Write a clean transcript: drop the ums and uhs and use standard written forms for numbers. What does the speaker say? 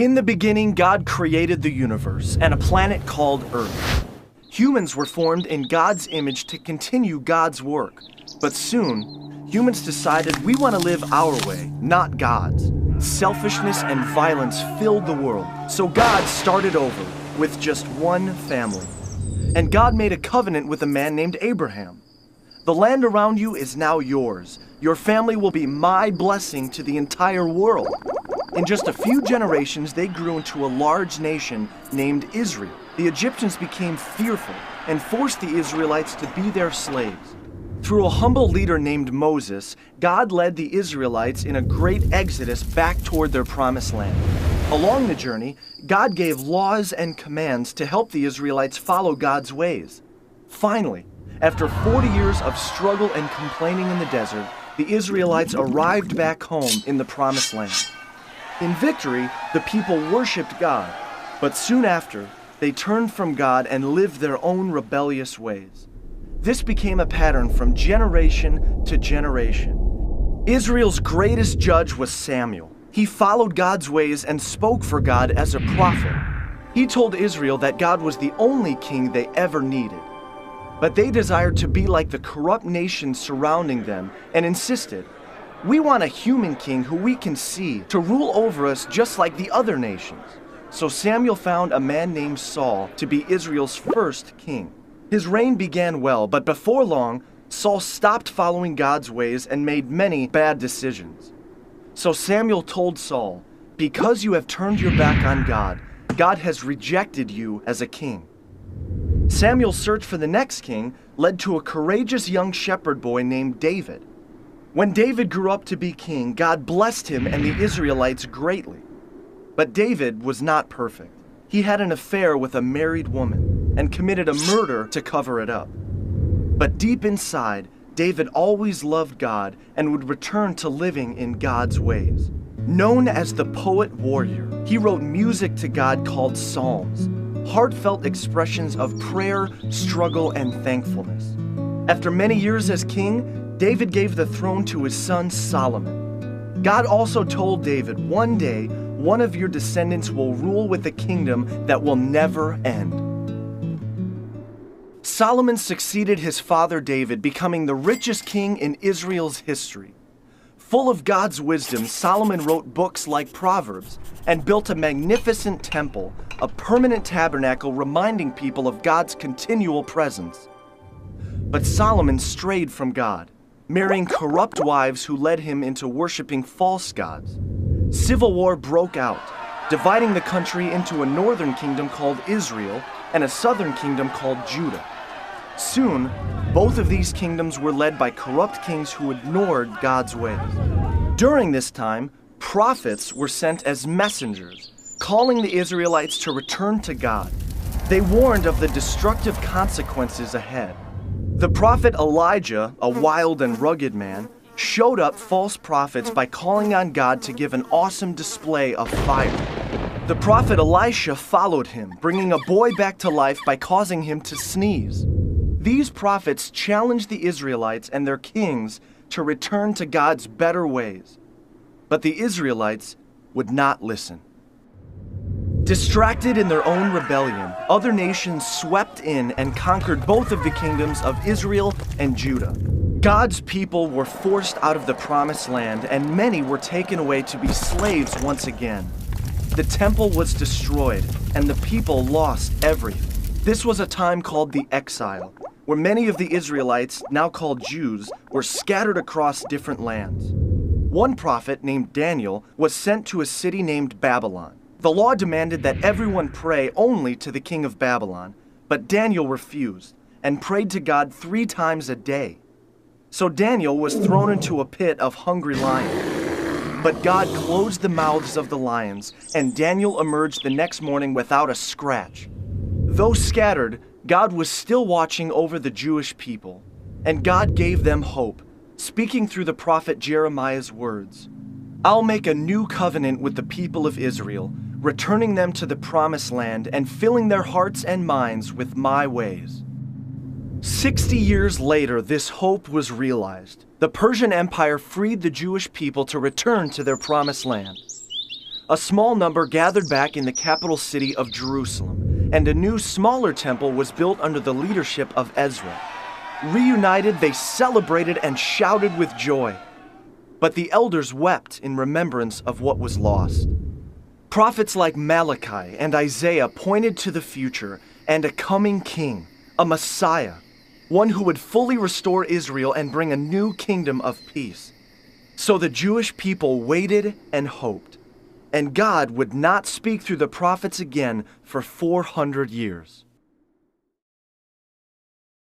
In the beginning, God created the universe and a planet called Earth. Humans were formed in God's image to continue God's work. But soon, humans decided we want to live our way, not God's. Selfishness and violence filled the world, so God started over with just one family. And God made a covenant with a man named Abraham. The land around you is now yours. Your family will be my blessing to the entire world. In just a few generations, they grew into a large nation named Israel. The Egyptians became fearful and forced the Israelites to be their slaves. Through a humble leader named Moses, God led the Israelites in a great exodus back toward their promised land. Along the journey, God gave laws and commands to help the Israelites follow God's ways. Finally, after 40 years of struggle and complaining in the desert, the Israelites arrived back home in the promised land. In victory, the people worshiped God, but soon after, they turned from God and lived their own rebellious ways. This became a pattern from generation to generation. Israel's greatest judge was Samuel. He followed God's ways and spoke for God as a prophet. He told Israel that God was the only king they ever needed. But they desired to be like the corrupt nations surrounding them and insisted, "We want a human king who we can see to rule over us just like the other nations." So Samuel found a man named Saul to be Israel's first king. His reign began well, but before long, Saul stopped following God's ways and made many bad decisions. So Samuel told Saul, "Because you have turned your back on God, God has rejected you as a king." Samuel's search for the next king led to a courageous young shepherd boy named David. When David grew up to be king, God blessed him and the Israelites greatly. But David was not perfect. He had an affair with a married woman and committed a murder to cover it up. But deep inside, David always loved God and would return to living in God's ways. Known as the poet warrior, he wrote music to God called psalms, heartfelt expressions of prayer, struggle, and thankfulness. After many years as king, David gave the throne to his son Solomon. God also told David, "One day, one of your descendants will rule with a kingdom that will never end." Solomon succeeded his father David, becoming the richest king in Israel's history. Full of God's wisdom, Solomon wrote books like Proverbs and built a magnificent temple, a permanent tabernacle reminding people of God's continual presence. But Solomon strayed from God, marrying corrupt wives who led him into worshiping false gods. Civil war broke out, dividing the country into a northern kingdom called Israel and a southern kingdom called Judah. Soon, both of these kingdoms were led by corrupt kings who ignored God's ways. During this time, prophets were sent as messengers, calling the Israelites to return to God. They warned of the destructive consequences ahead. The prophet Elijah, a wild and rugged man, showed up false prophets by calling on God to give an awesome display of fire. The prophet Elisha followed him, bringing a boy back to life by causing him to sneeze. These prophets challenged the Israelites and their kings to return to God's better ways. But the Israelites would not listen. Distracted in their own rebellion, other nations swept in and conquered both of the kingdoms of Israel and Judah. God's people were forced out of the promised land, and many were taken away to be slaves once again. The temple was destroyed, and the people lost everything. This was a time called the exile, where many of the Israelites, now called Jews, were scattered across different lands. One prophet named Daniel was sent to a city named Babylon. The law demanded that everyone pray only to the king of Babylon, but Daniel refused and prayed to God 3 times a day. So Daniel was thrown into a pit of hungry lions. But God closed the mouths of the lions, and Daniel emerged the next morning without a scratch. Though scattered, God was still watching over the Jewish people, and God gave them hope, speaking through the prophet Jeremiah's words. "I'll make a new covenant with the people of Israel, returning them to the promised land and filling their hearts and minds with my ways." 60 years later, this hope was realized. The Persian Empire freed the Jewish people to return to their promised land. A small number gathered back in the capital city of Jerusalem, and a new, smaller temple was built under the leadership of Ezra. Reunited, they celebrated and shouted with joy. But the elders wept in remembrance of what was lost. Prophets like Malachi and Isaiah pointed to the future and a coming king, a Messiah, one who would fully restore Israel and bring a new kingdom of peace. So the Jewish people waited and hoped, and God would not speak through the prophets again for 400 years.